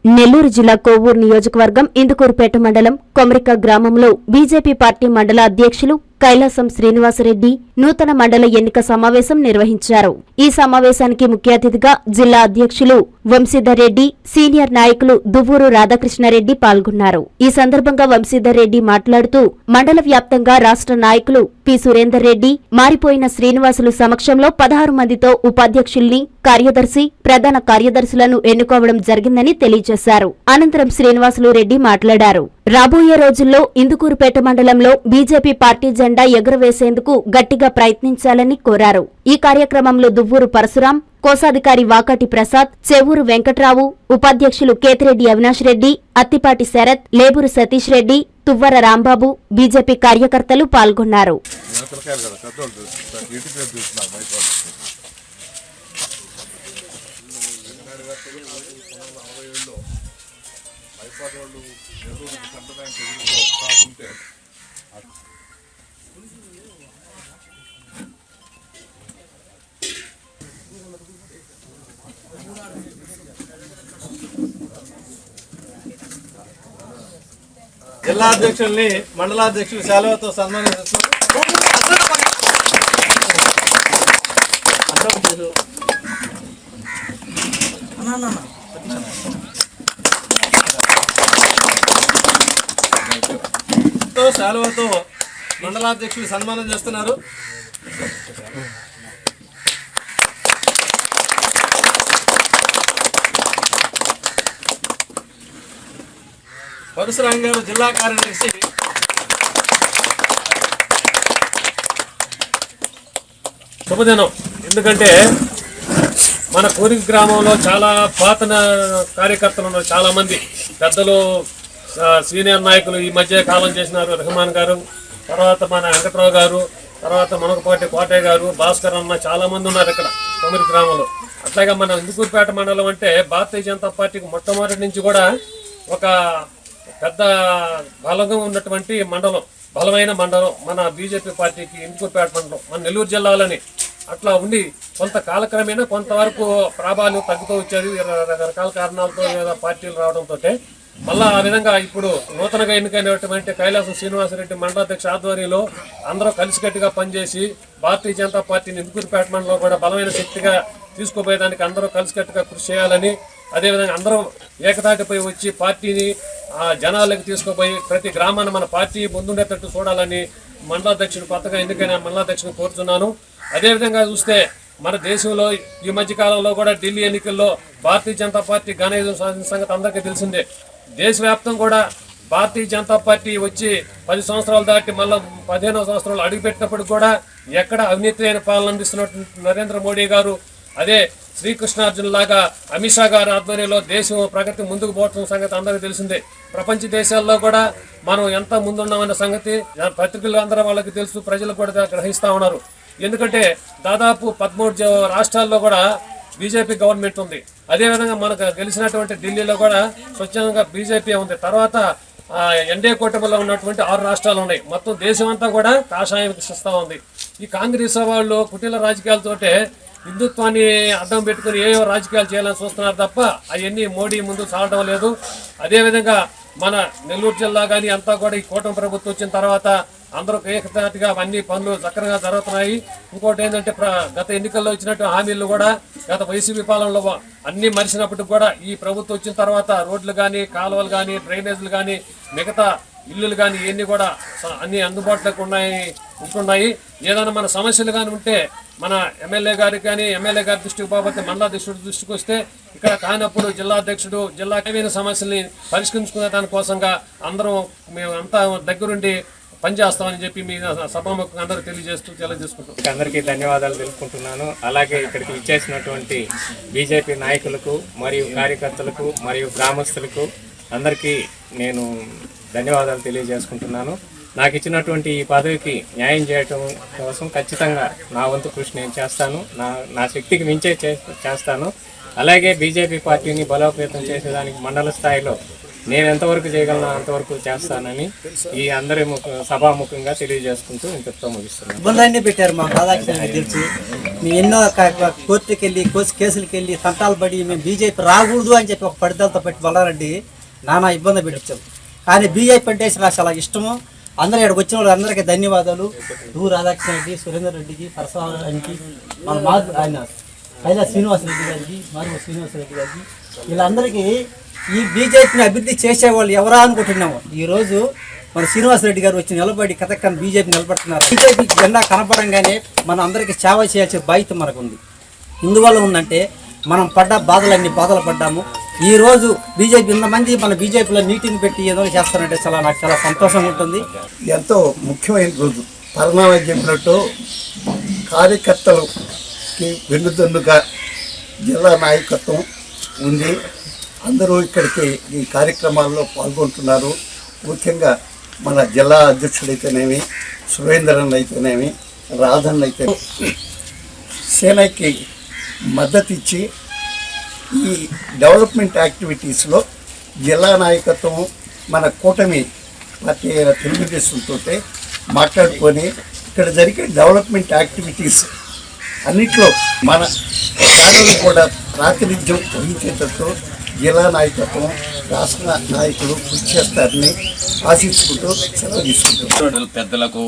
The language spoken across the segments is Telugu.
నెల్లూరు జిల్లా కోవూరు నియోజకవర్గం ఇందుకూరుపేట మండలం కొమరిక గ్రామంలో బీజేపీ పార్టీ మండల అధ్యక్షులు కైలాసం శ్రీనివాసరెడ్డి నూతన మండల ఎన్నిక సమావేశం నిర్వహించారు. ఈ సమావేశానికి ముఖ్య అతిథిగా జిల్లా అధ్యక్షులు వంశీధర్ రెడ్డి, సీనియర్ నాయకులు దువ్వూరు రాధాకృష్ణారెడ్డి పాల్గొన్నారు. ఈ సందర్భంగా వంశీధర్ రెడ్డి మాట్లాడుతూ మండల వ్యాప్తంగా రాష్ట్ర నాయకులు పి సురేందర్ రెడ్డి, మారిపోయిన శ్రీనివాసులు సమక్షంలో 16 మందితో ఉపాధ్యక్షుల్ని, కార్యదర్శి, ప్రధాన కార్యదర్శులను ఎన్నుకోవడం జరిగిందని తెలియజేశారు. అనంతరం శ్రీనివాసులు రెడ్డి మాట్లాడారు. రాబోయే రోజుల్లో ఇందుకూరుపేట మండలంలో బీజేపీ పార్టీ జెండా ఎగురవేసేందుకు గట్టిగా ప్రయత్నించాలని కోరారు. ఈ కార్యక్రమంలో దువ్వూరు పరశురాం, కోశాధికారి వాకాటి ప్రసాద్, చెవూరు వెంకట్రావు, ఉపాధ్యక్షులు కేతిరెడ్డి అవినాష్ రెడ్డి, అత్తిపాటి శరత్, లేబూరు సతీష్ రెడ్డి, తువ్వర రాంబాబు, బీజేపీ కార్యకర్తలు పాల్గొన్నారు. జిల్లా అధ్యక్షుల్ని మండలాధ్యక్షులు శాలువతో సన్మానిస్తున్నారు. శాలువతో మండలాధ్యక్షులు సన్మానం చేస్తున్నారు. పరశురాం గారు జిల్లా కార్యదర్శి. శుభదినం. ఎందుకంటే మన కోరిక గ్రామంలో చాలా పాత కార్యకర్తలు ఉన్నారు, చాలా మంది పెద్దలు, సీనియర్ నాయకులు ఈ మధ్య కాలం చేసినారు. రెహమాన్ గారు, తర్వాత మన వెంకట్రావు గారు, తర్వాత మునగపాటి కోటయ్య గారు, భాస్కర్ అన్న, చాలా మంది ఉన్నారు ఇక్కడ కోరిక గ్రామంలో. అట్లాగే మన ఇందుకూరుపేట మండలం అంటే భారతీయ జనతా పార్టీకి మొట్టమొదటి నుంచి కూడా ఒక పెద్ద బలంగా ఉన్నటువంటి మండలం, బలమైన మండలం మన బీజేపీ పార్టీకి ఇందుకూరుపేట మండలం, మన నెల్లూరు జిల్లాలోని. అట్లా ఉండి కొంత కాలక్రమేణా కొంతవరకు ప్రాబల్యం తగ్గుతూ వచ్చారు రకరకాల కారణాలతో, లేదా పార్టీలు రావడంతో. మళ్ళా ఆ విధంగా ఇప్పుడు నూతనంగా ఎన్నికైనటువంటి కైలాసం శ్రీనివాసరెడ్డి మండలాధ్యక్ష ఆధ్వర్యంలో అందరూ కలిసికట్టుగా పనిచేసి భారతీయ జనతా పార్టీని ఇందుకూరుపేట మండలంలో కూడా బలమైన శక్తిగా తీసుకుపోయేదానికి అందరూ కలిసికట్టుగా కృషి చేయాలని, అదేవిధంగా అందరూ ఏకతాటిపై వచ్చి పార్టీని జనాలకు తీసుకుపోయి ప్రతి గ్రామాన్ని మన పార్టీ ముందుండేటట్టు చూడాలని మండలాధ్యక్షుడు, కొత్తగా ఎన్నికైన మండలాధ్యక్షుడు కోరుతున్నాను. అదేవిధంగా చూస్తే మన దేశంలో ఈ మధ్య కాలంలో కూడా ఢిల్లీ ఎన్నికల్లో భారతీయ జనతా పార్టీ ఘన విజయం సాధించిన సంగతి అందరికీ తెలిసిందే. దేశవ్యాప్తం కూడా భారతీయ జనతా పార్టీ వచ్చి 10 సంవత్సరాలు దాటి మళ్ళీ 15వ సంవత్సరాలు అడుగుపెట్టినప్పుడు కూడా ఎక్కడ అవినీతి అయిన పాలన అందిస్తున్నట్టు నరేంద్ర మోడీ గారు, అదే శ్రీకృష్ణార్జున్ లాగా అమిత్ షా గారి ఆధ్వర్యంలో దేశం ప్రగతి ముందుకు పోతున్న సంగతి అందరికీ తెలిసిందే. ప్రపంచ దేశాల్లో కూడా మనం ఎంత ముందున్నామన్న సంగతి పత్రికలు అందరూ వాళ్ళకి తెలుసు, ప్రజలు కూడా గ్రహిస్తూ ఉన్నారు. ఎందుకంటే దాదాపు 13 రాష్ట్రాల్లో కూడా బీజేపీ గవర్నమెంట్ ఉంది. అదేవిధంగా మనకు గెలిచినటువంటి ఢిల్లీలో కూడా స్వచ్ఛందంగా బీజేపీ ఉంది. తర్వాత ఎన్డీఏ కూటమిలో ఉన్నటువంటి 6 రాష్ట్రాలు ఉన్నాయి. మొత్తం దేశం అంతా కూడా కాషాయం ఇస్తూ ఉంది. ఈ కాంగ్రెస్ వాళ్ళు కుటీల రాజకీయాలతోటే హిందుత్వాన్ని అడ్డం పెట్టుకుని ఏవో రాజకీయాలు చేయాలని చూస్తున్నారు తప్ప అవన్నీ మోడీ ముందు సాగడం లేదు. అదేవిధంగా మన నెల్లూరు జిల్లా కానీ అంతా కూడా ఈ కూటమి ప్రభుత్వం వచ్చిన తర్వాత అందరూ ఏకతాటిగా అన్ని పనులు చక్కగా జరుగుతున్నాయి. ఇంకోటి ఏంటంటే గత ఎన్నికల్లో ఇచ్చినట్టు హామీలు కూడా గత వైసీపీ పాలనలో అన్ని మరిచినప్పటికి కూడా ఈ ప్రభుత్వం వచ్చిన తర్వాత రోడ్లు కానీ, కాలువలు కానీ, డ్రైనేజీలు కానీ, మిగతా ఇల్లులు కానీ ఇవన్నీ కూడా అన్ని అందుబాటులోకి ఉంటున్నాయి. ఏదైనా మన సమస్యలు కానీ ఉంటే మన ఎమ్మెల్యే గారికి కానీ, ఎమ్మెల్యే గారి దృష్టికి పోతే మండలాధ్యక్షుడి దృష్టికి వస్తే, ఇక్కడ కానప్పుడు జిల్లా అధ్యక్షుడు జిల్లా ఏవైన సమస్యల్ని పరిష్కరించుకునే దానికోసంగా అందరం మేము అంతా దగ్గరుండి పనిచేస్తామని చెప్పి మీ సభాముఖంగా అందరూ తెలియజేసుకుంటాం. అందరికీ ధన్యవాదాలు తెలుపుకుంటున్నాను. అలాగే ఇక్కడికి ఇచ్చేసినటువంటి బీజేపీ నాయకులకు మరియు కార్యకర్తలకు మరియు గ్రామస్తులకు అందరికీ నేను ధన్యవాదాలు తెలియజేసుకుంటున్నాను. నాకు ఇచ్చినటువంటి ఈ పదవికి న్యాయం చేయటం కోసం ఖచ్చితంగా నా వంతు కృషి నేను చేస్తాను. నా శక్తికి మించే చేస్తాను. అలాగే బీజేపీ పార్టీని బలోపేతం చేసేదానికి మండల స్థాయిలో నేను ఎంతవరకు చేయగలను అంతవరకు చేస్తానని ఈ అందరి సభాముఖంగా తెలియజేసుకుంటూ ఇంతతో ముగిస్తున్నాను. ఇబ్బంది పెట్టారు మా రాధాకృష్ణ తెలిసి మేము ఎన్నో కోర్టుకి వెళ్ళి కేసులకు వెళ్ళి తంటాలు పడి మేము బీజేపీ రాకూడదు అని చెప్పి ఒక పడిదలతో పెట్టి బల్లారెడ్డి నానా ఇబ్బంది పెట్టించాం. కానీ బీజేపీ అంటే నాకు చాలా ఇష్టము. అందరూ ఇక్కడికి వచ్చిన వాళ్ళు అందరికీ ధన్యవాదాలు. రాధాకృష్ణ రెడ్డి, సురేందర్ రెడ్డికి, పరశురామానికి, మన ఆయన కైలాస శ్రీనివాసరెడ్డి గారికి, మరియు శ్రీనివాసరెడ్డి గారికి, వీళ్ళందరికీ ఈ బీజేపీని అభివృద్ధి చేసేవాళ్ళు ఎవరా అనుకుంటున్నాము. ఈరోజు మన శ్రీనివాసరెడ్డి గారు వచ్చి నిలబడి కథక్కని బీజేపీ నిలబడుతున్నారు. బీజేపీ జెండా కనపడంగానే మన అందరికీ సేవ చేయాల్సిన బాధ్యత మనకు ఉంది. ఇందువల్ల ఉందంటే మనం పడ్డ బాధలు పడ్డాము. ఈరోజు బీజేపీ ఇంతమంది మన బీజేపీలో మీటింగ్ పెట్టి ఏదో చేస్తారంటే నాకు చాలా సంతోషంగా ఉంటుంది. ఎంతో ముఖ్యమైన రోజు. పరమావ చెప్పినట్టు కార్యకర్తలకి వెన్నుదన్నుగా జిల్లా నాయకత్వం ఉంది. అందరూ ఇక్కడికి ఈ కార్యక్రమాల్లో పాల్గొంటున్నారు. ముఖ్యంగా మన జిల్లా అధ్యక్షుడైతేనేమి, సురేంద్రన్ అయితేనేమి, రాధన్ అయితే సేనకి మద్దతు ఇచ్చి ఈ డెవలప్మెంట్ యాక్టివిటీస్లో జిల్లా నాయకత్వం మన కూటమి పార్టీ అయిన తెలుగుదేశంతో మాట్లాడుకొని ఇక్కడ జరిగే డెవలప్మెంట్ యాక్టివిటీస్ అన్నిట్లో మన ఆడలు కూడా ప్రాతినిధ్యం వహించేటట్టు జిల్లా నాయకత్వం, రాష్ట్ర నాయకులు కృషి చేస్తారని ఆశించుకుంటూ సెలవు తీసుకుంటున్నారు. పెద్దలకు,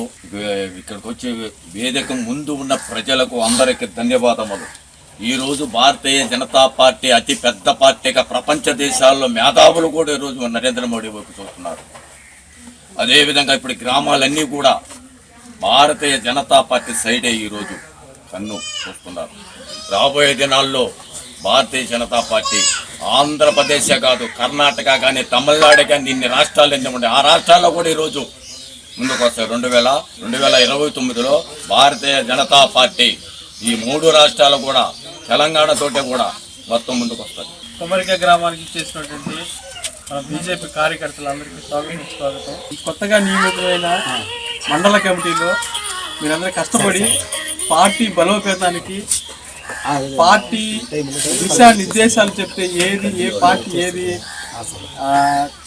ఇక్కడికి వచ్చే వేదిక ముందు ఉన్న ప్రజలకు అందరికీ ధన్యవాదములు. ఈరోజు భారతీయ జనతా పార్టీ అతి పెద్ద పార్టీగా ప్రపంచ దేశాల్లో మేధావులు కూడా ఈరోజు నరేంద్ర మోడీ వైపు చూస్తున్నారు. అదేవిధంగా ఇప్పుడు గ్రామాలన్నీ కూడా భారతీయ జనతా పార్టీ సైడే ఈరోజు కన్ను చూస్తున్నారు. రాబోయే దినాల్లో భారతీయ జనతా పార్టీ ఆంధ్రప్రదేశే కాదు, కర్ణాటక కానీ, తమిళనాడు కానీ, ఇన్ని రాష్ట్రాలు ఎన్ని ఉన్నాయి, ఆ రాష్ట్రాల్లో కూడా ఈరోజు ముందుకు వస్తాయి. 2029లో భారతీయ జనతా పార్టీ ఈ 3 రాష్ట్రాలు కూడా తెలంగాణతోటే కూడా మొత్తం ముందుకు వస్తుంది. కొమరిక గ్రామానికి చేసినటువంటి మన బీజేపీ కార్యకర్తలందరికీ స్వాగతం. కొత్తగా నియమితమైన మండల కమిటీలో మీరందరూ కష్టపడి పార్టీ బలోపేతానికి, పార్టీ దిశానిర్దేశాలు చెప్తే ఏ పార్టీ ఏది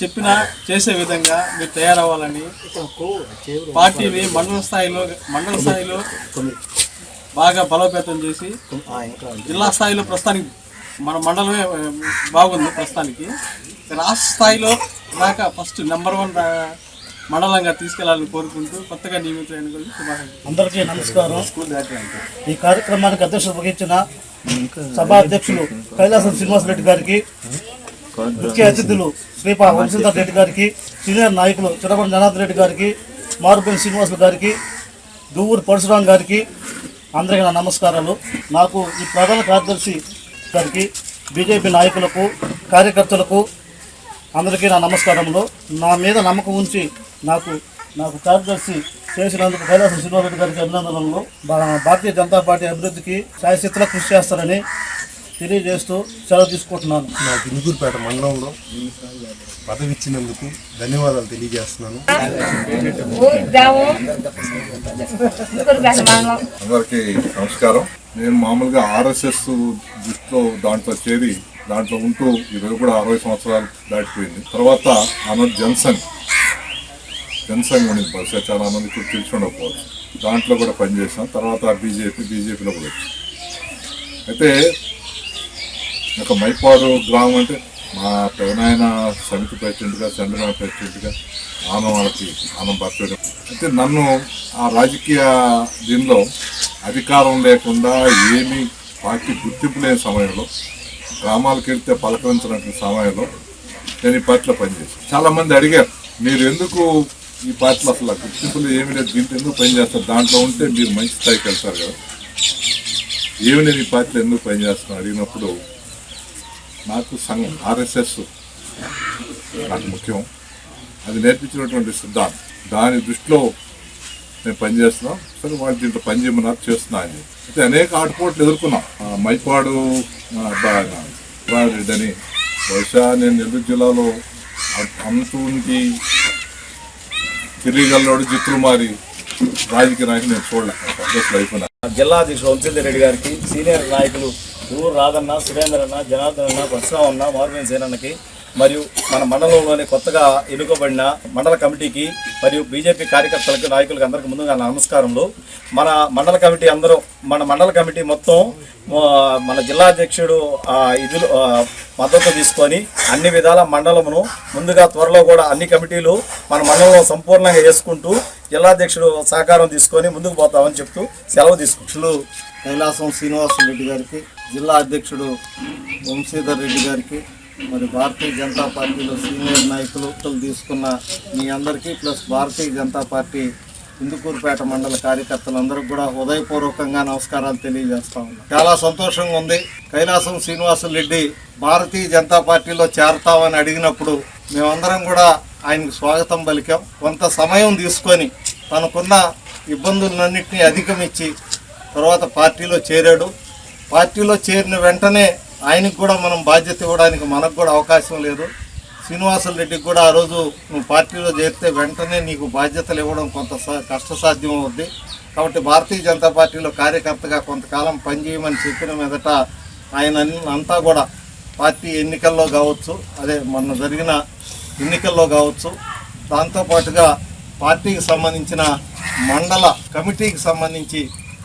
చెప్పినా చేసే విధంగా మీరు తయారవ్వాలని పార్టీని మండల స్థాయిలో బాగా బలోపేతం చేసి జిల్లా స్థాయిలో ప్రస్తుతానికి మన మండలమే బాగుంది. ప్రస్తుతానికి రాష్ట్ర స్థాయిలో దాకా ఫస్ట్ నెంబర్ 1 మండలంగా తీసుకెళ్లాలని కోరుకుంటూ కొత్తగా నియమితులైన శుభాకాంక్షలు. అందరికీ నమస్కారం. ఈ కార్యక్రమానికి అధ్యక్షత వహించిన సభా అధ్యక్షులు కైలాసం శ్రీనివాసరెడ్డి గారికి, ముఖ్య అతిథులు శ్రీపా వంశీధర్ రెడ్డి గారికి, సీనియర్ నాయకులు చిరబండి జనార్దన్ రెడ్డి గారికి, మారుపల్లి శ్రీనివాసులు గారికి, దువ్వూరు పరశురాం గారికి అందరికీ నా నమస్కారాలు. నాకు ఈ ప్రధాన కార్యదర్శి గారికి, బీజేపీ నాయకులకు, కార్యకర్తలకు అందరికీ నా నమస్కారములు. నా మీద నమ్మకం ఉంచి నాకు కార్యదర్శి చేసినందుకు కైలాసం శ్రీనివాసరెడ్డి గారికి అభినందనలు. భారతీయ జనతా పార్టీ అభివృద్ధికి శాయశక్తులా కృషి చేస్తారని తెలియజేస్తూ సెలవు తీసుకుంటున్నాను. నాకు ఇందుకూరుపేట మండలంలో పదవి ఇచ్చినందుకు ధన్యవాదాలు తెలియజేస్తున్నాను. అందరికీ నమస్కారం. నేను మామూలుగా RSS దృష్టిలో దాంట్లో చేరి దాంట్లో ఉంటూ ఈరోజు కూడా 60 సంవత్సరాలు దాటిపోయింది. తర్వాత ఆనాడు జనసంఘ్ ఉండింది, బహుశా చాలా మందికి తెలిసి ఉండకపోవచ్చు. దాంట్లో కూడా పనిచేసాం. తర్వాత బీజేపీలో కూడా వచ్చాం. అయితే ఒక మైపాడు గ్రామం అంటే మా పెదనాయన సమితి ప్రెసిడెంట్గా, చంద్రబాబు ప్రెసిడెంట్గా ఆనం భర్త. అయితే నన్ను ఆ రాజకీయ దీనిలో అధికారం లేకుండా ఏమీ పార్టీ గుర్తింపు లేని సమయంలో, గ్రామాలకు వెళ్తే పలకరించినటువంటి సమయంలో నేను ఈ పార్టీలో పనిచేశాను. చాలామంది అడిగారు, మీరు ఎందుకు ఈ పార్టీలో అసలు గుర్తింపులు ఏమీ లేదు, దీంట్లో ఎందుకు పనిచేస్తారు, దాంట్లో ఉంటే మీరు మంచి స్థాయికి వెళ్తారు కదా, ఏమి నేను ఈ పార్టీలో ఎందుకు పనిచేస్తున్నాను అడిగినప్పుడు నాకు సంఘం RSS నాకు ముఖ్యం, అది నేర్పించినటువంటి సిద్ధాంతం, దాని దృష్టిలో నేను పనిచేస్తున్నాం. సరే వాళ్ళు దీంట్లో పనిచేయమన్నారు, చేస్తున్నా అని. అయితే అనేక ఆటుపోట్లు ఎదుర్కొన్నాం. మైపాడు రెడ్డి అని, బహుశా నేను నెల్లూరు జిల్లాలో అంతూంటి తిరిగల్లోడు జిత్తులు మారి రాజకీయ నాయకులు నేను చూడలేదు అయిపోయినా. జిల్లా అధ్యక్షుడు వంశీధర్ రెడ్డి గారికి, సీనియర్ నాయకులు ఊరు రాధన్న, సురేంద్ర అన్న, జనార్దన్ అన్న, పరశురాం అన్న, మారుపల్లి సేనన్నకి, మరియు మన మండలంలోని కొత్తగా ఎన్నుకోబడిన మండల కమిటీకి మరియు బీజేపీ కార్యకర్తలకు నాయకులకు అందరికీ ముందుగా నమస్కారములు. మన మండల కమిటీ మొత్తం మన జిల్లా అధ్యక్షుడు మద్దతు తీసుకొని అన్ని విధాల మండలమును ముందుగా త్వరలో కూడా అన్ని కమిటీలు మన మండలంలో సంపూర్ణంగా వేసుకుంటూ జిల్లాధ్యక్షుడు సహకారం తీసుకొని ముందుకు పోతామని చెప్తూ సెలవు తీసుకుంటూ కైలాసం శ్రీనివాసరెడ్డి గారికి, జిల్లా అధ్యక్షుడు వంశీధర్ రెడ్డి గారికి, మరి భారతీయ జనతా పార్టీలో సీనియర్ నాయకులు తీసుకున్న మీ అందరికీ ప్లస్ భారతీయ జనతా పార్టీ ఇందుకూరుపేట మండల కార్యకర్తలందరికీ కూడా హృదయపూర్వకంగా నమస్కారాలు తెలియజేస్తా ఉన్నాం. చాలా సంతోషంగా ఉంది. కైలాసం శ్రీనివాసరెడ్డి భారతీయ జనతా పార్టీలో చేరతామని అడిగినప్పుడు మేమందరం కూడా ఆయనకు స్వాగతం పలికాం. కొంత సమయం తీసుకొని తనకున్న ఇబ్బందులన్నింటినీ అధిగమించి తర్వాత పార్టీలో చేరాడు. పార్టీలో చేరిన వెంటనే ఆయనకు కూడా మనం బాధ్యత ఇవ్వడానికి మనకు కూడా అవకాశం లేదు. శ్రీనివాసరెడ్డికి కూడా ఆ రోజు నువ్వు పార్టీలో చేరితే వెంటనే నీకు బాధ్యతలు ఇవ్వడం కొంత కష్టసాధ్యం అవుద్ది. కాబట్టి భారతీయ జనతా పార్టీలో కార్యకర్తగా కొంతకాలం పనిచేయమని చెప్పిన మీదట ఆయన అంతా కూడా పార్టీ ఎన్నికల్లో కావచ్చు, అదే మొన్న జరిగిన ఎన్నికల్లో కావచ్చు, దాంతోపాటుగా పార్టీకి సంబంధించిన మండల కమిటీకి సంబంధించి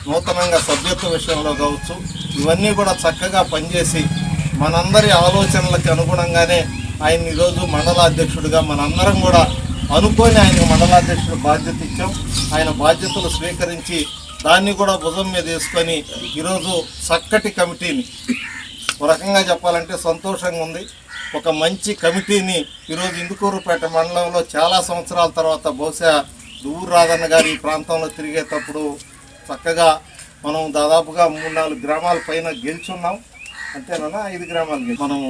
నూతనంగా సభ్యత్వ విషయంలో కావచ్చు, ఇవన్నీ కూడా చక్కగా పనిచేసి మనందరి ఆలోచనలకు అనుగుణంగానే ఆయన ఈరోజు మండలాధ్యక్షుడిగా మనందరం కూడా అనుకొని ఆయనకు మండలాధ్యక్షుడు బాధ్యత ఇచ్చాం. ఆయన బాధ్యతలు స్వీకరించి దాన్ని కూడా భుజం మీద వేసుకొని ఈరోజు చక్కటి కమిటీని, ఒక రకంగా చెప్పాలంటే సంతోషంగా ఉంది. ఒక మంచి కమిటీని ఈరోజు ఇందుకూరుపేట మండలంలో చాలా సంవత్సరాల తర్వాత బహుశా దువ్వూరు రాధన్న గారి ఈ ప్రాంతంలో తిరిగేటప్పుడు చక్కగా మనం దాదాపుగా 3-4 గ్రామాల పైన గెలుచున్నాం. అంతేనా? 5 గ్రామాలు మనం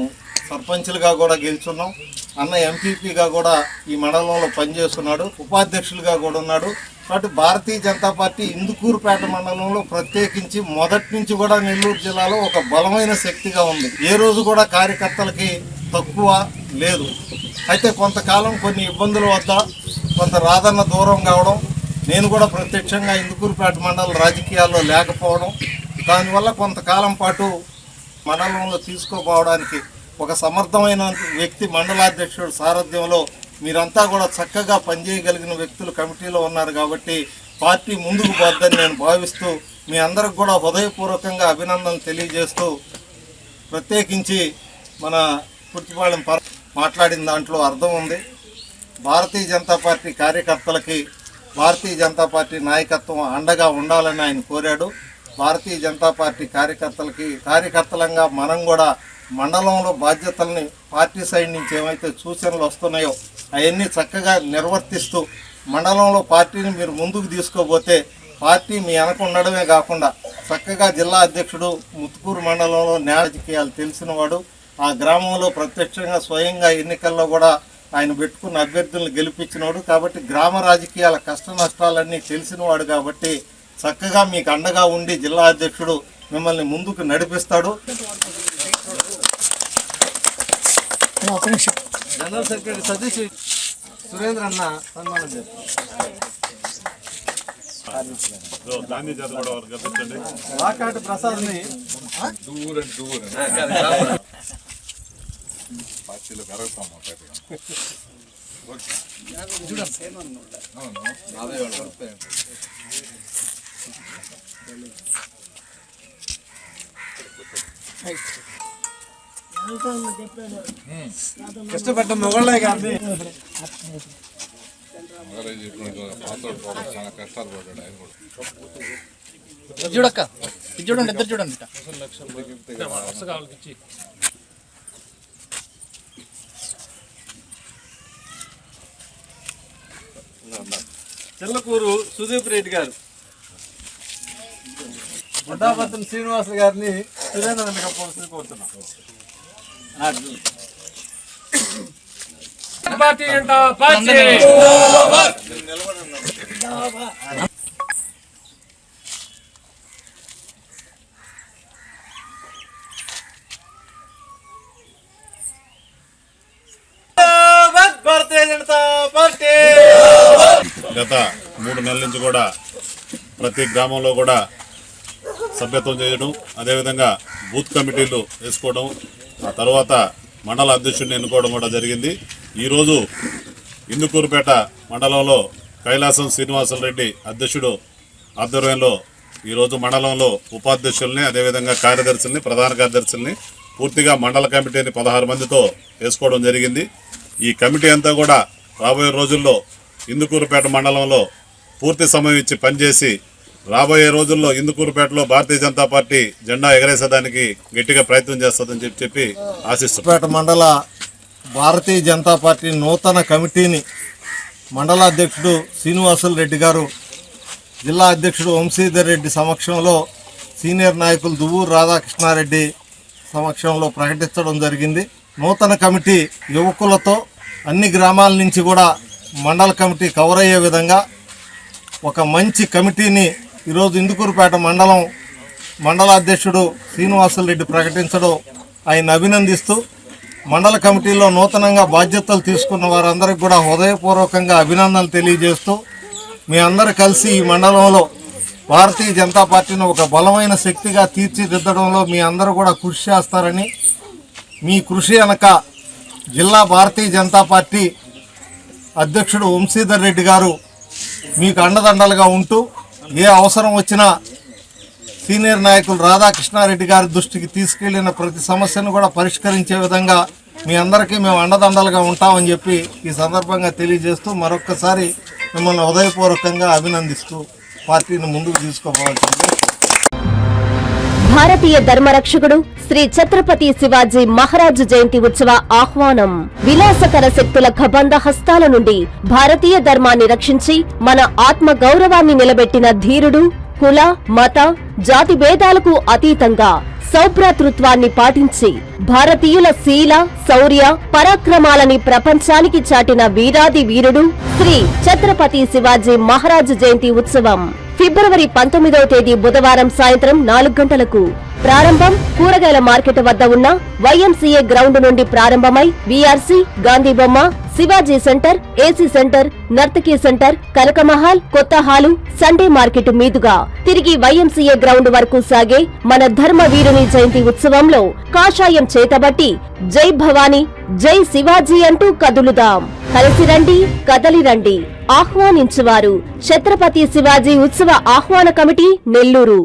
సర్పంచులుగా కూడా గెలుచున్నాం. అన్న ఎంపీపీగా కూడా ఈ మండలంలో పనిచేస్తున్నాడు, ఉపాధ్యక్షులుగా కూడా ఉన్నాడు. కాబట్టి భారతీయ జనతా పార్టీ ఇందుకూరుపేట మండలంలో ప్రత్యేకించి మొదటి నుంచి కూడా నెల్లూరు జిల్లాలో ఒక బలమైన శక్తిగా ఉంది. ఏ రోజు కూడా కార్యకర్తలకి తక్కువ లేదు. అయితే కొంతకాలం కొన్ని ఇబ్బందుల వద్ద కొంత రాధన్న దూరం కావడం, నేను కూడా ప్రత్యక్షంగా ఇందుకూరుపేట మండల రాజకీయాల్లో లేకపోవడం, దానివల్ల కొంతకాలం పాటు మండలంలో తీసుకోపోవడానికి ఒక సమర్థమైన వ్యక్తి మండలాధ్యక్షుడు సారథ్యంలో మీరంతా కూడా చక్కగా పనిచేయగలిగిన వ్యక్తులు కమిటీలో ఉన్నారు. కాబట్టి పార్టీ ముందుకు పోద్దని నేను భావిస్తూ మీ అందరికి కూడా హృదయపూర్వకంగా అభినందనలు తెలియజేస్తూ, ప్రత్యేకించి మన కుర్తిపాళెం మాట్లాడిన దాంట్లో అర్థం ఉంది. భారతీయ జనతా పార్టీ కార్యకర్తలకి భారతీయ జనతా పార్టీ నాయకత్వం అండగా ఉండాలని ఆయన కోరాడు. భారతీయ జనతా పార్టీ కార్యకర్తలంగా మనం కూడా మండలంలో బాధ్యతల్ని పార్టీ సైడ్ నుంచి ఏమైతే సూచనలు వస్తున్నాయో అవన్నీ చక్కగా నిర్వర్తిస్తూ మండలంలో పార్టీని మీరు ముందుకు తీసుకోబోతే పార్టీ మీ వెనక ఉండడమే కాకుండా చక్కగా జిల్లా అధ్యక్షుడు ముత్తుకూరు మండలంలో రాజకీయాలు తెలిసినవాడు, ఆ గ్రామంలో ప్రత్యక్షంగా స్వయంగా ఎన్నికల్లో కూడా ఆయన పెట్టుకున్న అభ్యర్థులను గెలిపించినవాడు. కాబట్టి గ్రామ రాజకీయాల కష్ట నష్టాలన్నీ తెలిసినవాడు. కాబట్టి చక్కగా మీకు అండగా ఉండి జిల్లా అధ్యక్షుడు మిమ్మల్ని ముందుకు నడిపిస్తాడు. జనరల్ సెక్రటరీ సతీష్ సురేంద్ర అన్న సన్మానం చేస్తారు. వాకాటి ప్రసాద్ని పార్టీలో పెరుగుతాం. కష్టపడ్డ మొగళ్ళే కానీ చాలా కష్టాలు పడ్డాడు ఆయన కూడా. చూడక్క ఇది చూడండి, ఇద్దరు చూడండి. చెల్లకూరు సుదీప్ రెడ్డి గారు, బుడ్డాపత్రం శ్రీనివాస గారిని సురేంద్ర కప్పాల్సింది కోరుతున్నాం. భారతీయ జనతా పార్టీ భారతీయ జనతా పార్టీ గత 3 నెలల నుంచి కూడా ప్రతి గ్రామంలో కూడా సభ్యత్వం చేయడం, అదేవిధంగా బూత్ కమిటీలు వేసుకోవడం, ఆ తర్వాత మండల అధ్యక్షుడిని ఎన్నుకోవడం కూడా జరిగింది. ఈరోజు ఇందుకూరుపేట మండలంలో కైలాసం శ్రీనివాసరెడ్డి అధ్యక్షుడు ఆధ్వర్యంలో ఈరోజు మండలంలో ఉపాధ్యక్షుల్ని, అదేవిధంగా కార్యదర్శుల్ని, ప్రధాన కార్యదర్శుల్ని పూర్తిగా మండల కమిటీని 16 మందితో వేసుకోవడం జరిగింది. ఈ కమిటీ అంతా కూడా రాబోయే రోజుల్లో ఇందుకూరుపేట మండలంలో పూర్తి సమయం ఇచ్చి పనిచేసి రాబోయే రోజుల్లో ఇందుకూరుపేటలో భారతీయ జనతా పార్టీ జెండా ఎగరేసేదానికి గట్టిగా ప్రయత్నం చేస్తుందని చెప్పి ఆశిస్తున్నాం. పేట మండల భారతీయ జనతా పార్టీ నూతన కమిటీని మండల అధ్యక్షుడు శ్రీనివాసులు రెడ్డి గారు, జిల్లా అధ్యక్షుడు వంశీధర్ రెడ్డి సమక్షంలో, సీనియర్ నాయకులు దువ్వూరు రాధాకృష్ణారెడ్డి సమక్షంలో ప్రకటించడం జరిగింది. నూతన కమిటీ యువకులతో అన్ని గ్రామాల నుంచి కూడా మండల కమిటీ కవర్ అయ్యే విధంగా ఒక మంచి కమిటీని ఈరోజు ఇందుకూరుపేట మండల అధ్యక్షుడు శ్రీనివాసులు రెడ్డి ప్రకటించడం ఆయన అభినందిస్తూ, మండల కమిటీలో నూతనంగా బాధ్యతలు తీసుకున్న వారందరికీ కూడా హృదయపూర్వకంగా అభినందనలు తెలియజేస్తూ, మీ అందరూ కలిసి ఈ మండలంలో భారతీయ జనతా పార్టీని ఒక బలమైన శక్తిగా తీర్చిదిద్దడంలో మీ అందరూ కూడా కృషి చేస్తారని, మీ కృషి వెనక జిల్లా భారతీయ జనతా పార్టీ అధ్యక్షుడు వంశీధర్ రెడ్డి గారు మీకు అండదండలుగా ఉంటూ, ఏ అవసరం వచ్చినా సీనియర్ నాయకులు రాధాకృష్ణారెడ్డి గారి దృష్టికి తీసుకెళ్లిన ప్రతి సమస్యను కూడా పరిష్కరించే విధంగా మీ అందరికీ మేము అండదండలుగా ఉంటామని చెప్పి ఈ సందర్భంగా తెలియజేస్తూ మరొక్కసారి మిమ్మల్ని హృదయపూర్వకంగా అభినందిస్తూ పార్టీని ముందుకు తీసుకోవాల్సింది. భారతీయ ధర్మరక్షకుడు శ్రీ ఛత్రపతి శివాజీ మహారాజ్ జయంతి ఉత్సవ ఆహ్వానం. విలాసకర శక్తుల కబంధ హస్తాల నుండి భారతీయ ధర్మాన్ని రక్షించి మన ఆత్మ గౌరవాన్ని నిలబెట్టిన ధీరుడు, కుల, మత, జాతి భేదాలకు అతీతంగా సౌభ్రాతృత్వాన్ని పాటించి భారతీయుల శీల, శౌర్య, పరాక్రమాలని ప్రపంచానికి చాటిన వీరాది వీరుడు శ్రీ ఛత్రపతి శివాజీ మహారాజ్ జయంతి ఉత్సవం ఫిబ్రవరి 19వ తేదీ బుధవారం సాయంత్రం 4 గంటలకు ప్రారంభం. కూరగాయల మార్కెట్ వద్ద ఉన్న వైఎంసీఏ గ్రౌండ్ నుండి ప్రారంభమై VRC, Gandhi Bomma, Shivaji centre, AC centre, Nartaki centre, Kanakamahal, కొత్త హాలు, సండే మార్కెట్ మీదుగా తిరిగి వైఎంసీఏ గ్రౌండ్ వరకు సాగే మన ధర్మ వీరుని జయంతి ఉత్సవంలో కాషాయం చేతబట్టి జై భవానీ, జై శివాజీ అంటూ కదులుదాం. కలిసి రండి, కదలి రండి. ఆహ్వానించువారు ఛత్రపతి శివాజీ ఉత్సవ ఆహ్వాన కమిటీ, నెల్లూరు.